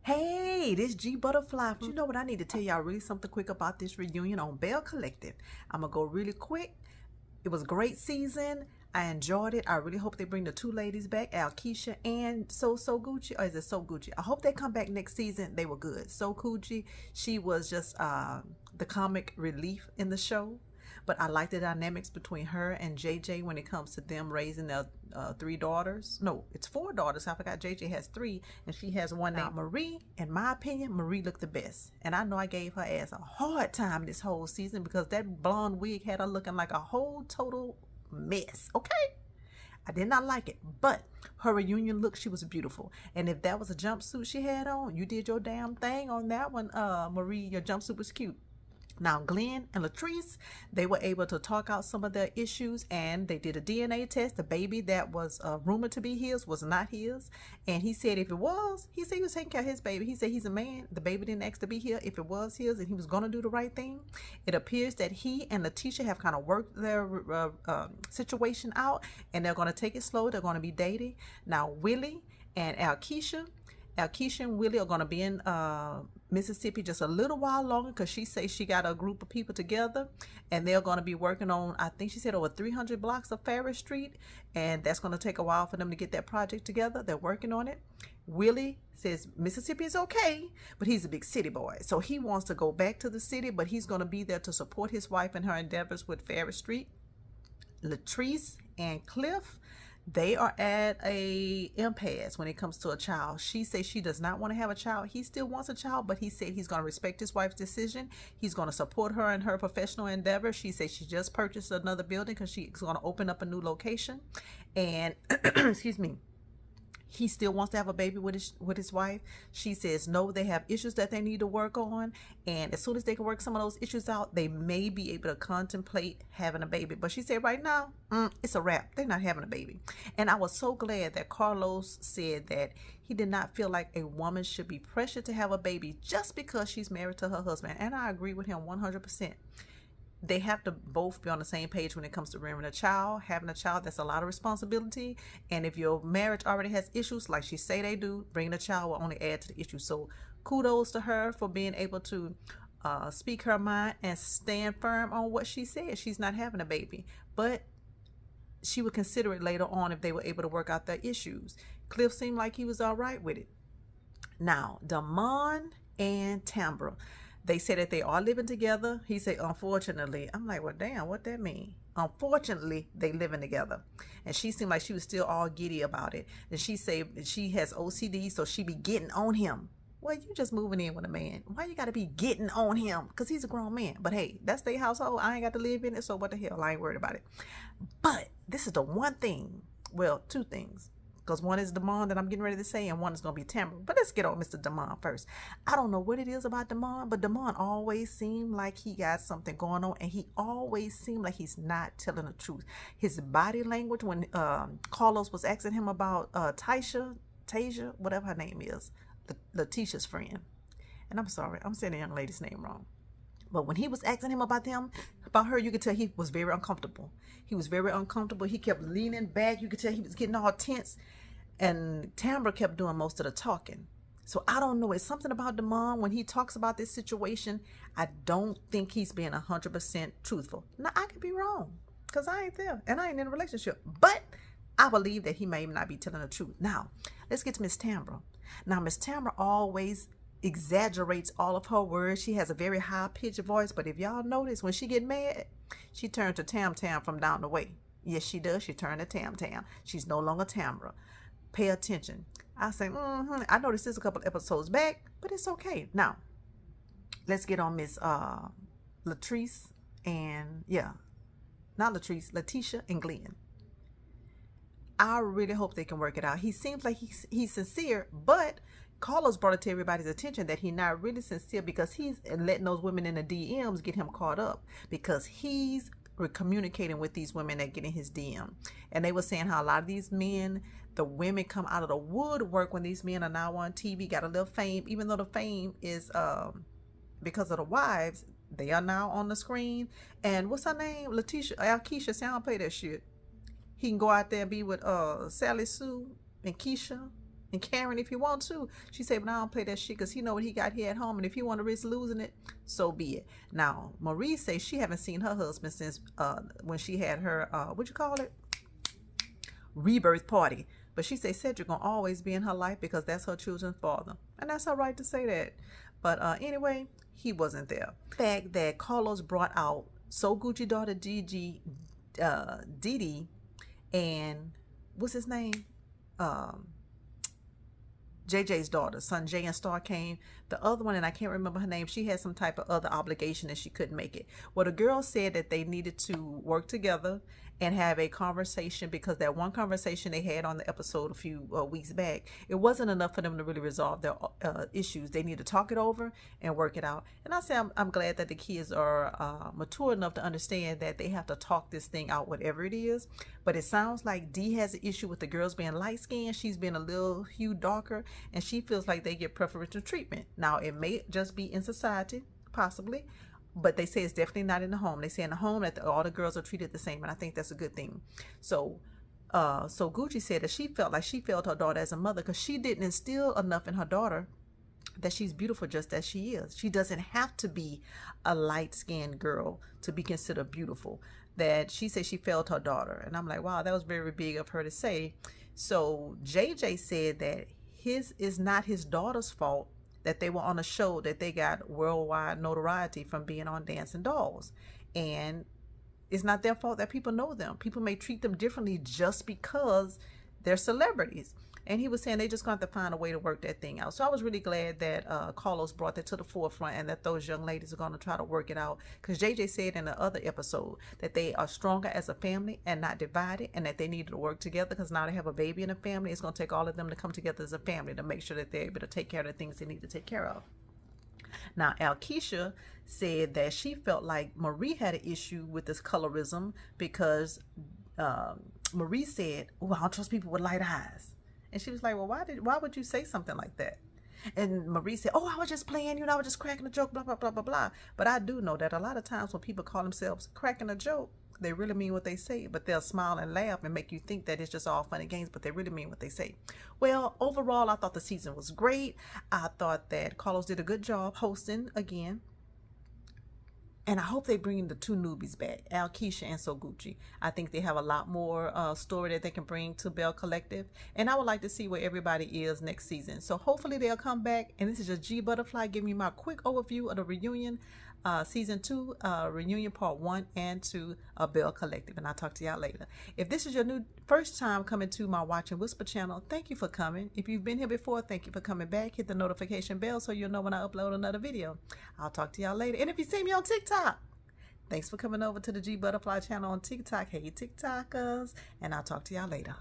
Hey, this G Butterfly. You know what? I need to tell y'all really something quick about this reunion on Belle Collective. I'm going to go really quick. It was a great season. I enjoyed it. I really hope they bring the two ladies back, Alkeisha and So Gucci. Or is it So Gucci? I hope they come back next season. They were good. So Gucci, she was just the comic relief in the show. But I like the dynamics between her and JJ when it comes to them raising their three daughters. No, it's four daughters. I forgot JJ has three, and she has one named Marie. In my opinion, Marie looked the best. And I know I gave her ass a hard time this whole season because that blonde wig had her looking like a whole total mess. Okay? I did not like it, but her reunion look, she was beautiful. And if that was a jumpsuit she had on, you did your damn thing on that one, Marie. Your jumpsuit was cute. Now, Glenn and Latrice, they were able to talk out some of their issues, and they did a DNA test. The baby that was rumored to be his was not his. And he said if it was, he said he was taking care of his baby. He said he's a man. The baby didn't ask to be here if it was his, and he was going to do the right thing. It appears that he and Letitia have kind of worked their situation out, and they're going to take it slow. They're going to be dating. Now, Willie and Alkeisha and Willie are going to be in Mississippi just a little while longer because she says she got a group of people together and they're going to be working on, I think she said, over 300 blocks of Ferris Street, and that's going to take a while for them to get that project together. They're working on it. Willie says Mississippi is okay, but he's a big city boy, so he wants to go back to the city, but he's going to be there to support his wife in her endeavors with Ferris Street. Latrice and Cliff, they are at a impasse when it comes to a child. She says she does not want to have a child. He still wants a child, but he said he's going to respect his wife's decision. He's going to support her in her professional endeavor. She says she just purchased another building because she's going to open up a new location. And excuse me, he still wants to have a baby with his wife. She says no, they have issues that they need to work on, and as soon as they can work some of those issues out, they may be able to contemplate having a baby. But she said right now, it's a wrap. They're not having a baby. And I was so glad that Carlos said that he did not feel like a woman should be pressured to have a baby just because she's married to her husband. And I agree with him 100%. They have to both be on the same page when it comes to rearing a child. Having a child, that's a lot of responsibility. And if your marriage already has issues, like she say they do, bringing a child will only add to the issue. So kudos to her for being able to speak her mind and stand firm on what she said. She's not having a baby, but she would consider it later on if they were able to work out their issues. Cliff seemed like he was all right with it. Now, Damon and Tambra, they say that they are living together. He said, unfortunately. I'm like, well, damn, what that mean? Unfortunately, they living together. And she seemed like she was still all giddy about it. And she said she has OCD, so she be getting on him. Well, you just moving in with a man. Why you got to be getting on him? Because he's a grown man. But hey, that's their household. I ain't got to live in it, so what the hell? I ain't worried about it. But this is the one thing, well, two things. Because one is Damon that I'm getting ready to say, and one is going to be Tambra. But let's get on Mr. Damon first. I don't know what it is about Damon, but Damon always seemed like he got something going on, and he always seemed like he's not telling the truth. His body language when Carlos was asking him about Tasia, whatever her name is, Letitia's friend. And I'm sorry, I'm saying the young lady's name wrong. But when he was asking him about her, you could tell he was very uncomfortable. He was very uncomfortable. He kept leaning back. You could tell he was getting all tense. And Tambra kept doing most of the talking. So I don't know. It's something about Damon when he talks about this situation. I don't think he's being 100% truthful. Now, I could be wrong because I ain't there and I ain't in a relationship. But I believe that he may not be telling the truth. Now, let's get to Miss Tambra. Now, Miss Tambra always exaggerates all of her words. She has a very high-pitched voice, but if y'all notice, when she get mad, she turned to Tam Tam from down the way. Yes, she does. She turned to Tam Tam. She's no longer Tambra. Pay attention. I say, I noticed this a couple episodes back, but it's okay. Now, let's get on Miss Latrice and, not Latrice, Letitia and Glenn. I really hope they can work it out. He seems like he's sincere, but Carlos brought it to everybody's attention that he's not really sincere because he's letting those women in the DMs get him caught up because he's communicating with these women that get in his DM. And they were saying how a lot of these men, the women come out of the woodwork when these men are now on TV, got a little fame, even though the fame is because of the wives, they are now on the screen. And what's her name? Alkeisha, sound play that shit. He can go out there and be with Sally Sue and Keisha and Karen if you want to. She said, but I don't play that shit because he know what he got here at home, and if he want to risk losing it, so be it. Now, Marie says she haven't seen her husband since when she had her, what you call it? Rebirth party. But she said Cedric gonna always be in her life because that's her children's father. And that's her right to say that. But anyway, he wasn't there. The fact that Carlos brought out So Gucci daughter Didi and what's his name? JJ's daughter, Sanjay and Star came. The other one, and I can't remember her name, she had some type of other obligation and she couldn't make it. Well, the girl said that they needed to work together and have a conversation because that one conversation they had on the episode a few weeks back, it wasn't enough for them to really resolve their issues. They need to talk it over and work it out. And I say I'm glad that the kids are mature enough to understand that they have to talk this thing out, whatever it is. But it sounds like Dee has an issue with the girls being light-skinned. She's been a little hue darker, and she feels like they get preferential treatment. Now, it may just be in society, possibly, but they say it's definitely not in the home. They say in the home that all the girls are treated the same, and I think that's a good thing. So Gucci said that she felt like she failed her daughter as a mother because she didn't instill enough in her daughter that she's beautiful just as she is. She doesn't have to be a light-skinned girl to be considered beautiful. That she said she failed her daughter. And I'm like, wow, that was very big of her to say. So JJ said that his is not his daughter's fault that they were on a show that they got worldwide notoriety from being on Dancing Dolls. And it's not their fault that people know them. People may treat them differently just because they're celebrities. And he was saying they just going to have to find a way to work that thing out. So I was really glad that Carlos brought that to the forefront and that those young ladies are going to try to work it out. Because JJ said in the other episode that they are stronger as a family and not divided, and that they need to work together because now they have a baby in a family. It's going to take all of them to come together as a family to make sure that they're able to take care of the things they need to take care of. Now, Alkeisha said that she felt like Marie had an issue with this colorism because Marie said, oh, I don't trust people with light eyes. And she was like, well, why would you say something like that? And Marie said, oh, I was just playing, you know, I was just cracking a joke, blah, blah, blah, blah, blah. But I do know that a lot of times when people call themselves cracking a joke, they really mean what they say, but they'll smile and laugh and make you think that it's just all fun and games, but they really mean what they say. Well, overall, I thought the season was great. I thought that Carlos did a good job hosting again. And I hope they bring the two newbies back, Alkeisha and So Gucci. I think they have a lot more story that they can bring to Belle Collective. And I would like to see where everybody is next season. So hopefully they'll come back. And this is just G Butterfly giving you my quick overview of the Reunion Season 2, Reunion Part 1 and 2 of Belle Collective. And I'll talk to y'all later. If this is your first time coming to my Watch and Whisper channel, thank you for coming. If you've been here before, thank you for coming back. Hit the notification bell so you'll know when I upload another video. I'll talk to y'all later. And if you see me on TikTok, thanks for coming over to the G Butterfly channel on TikTok. Hey, TikTokers. And I'll talk to y'all later.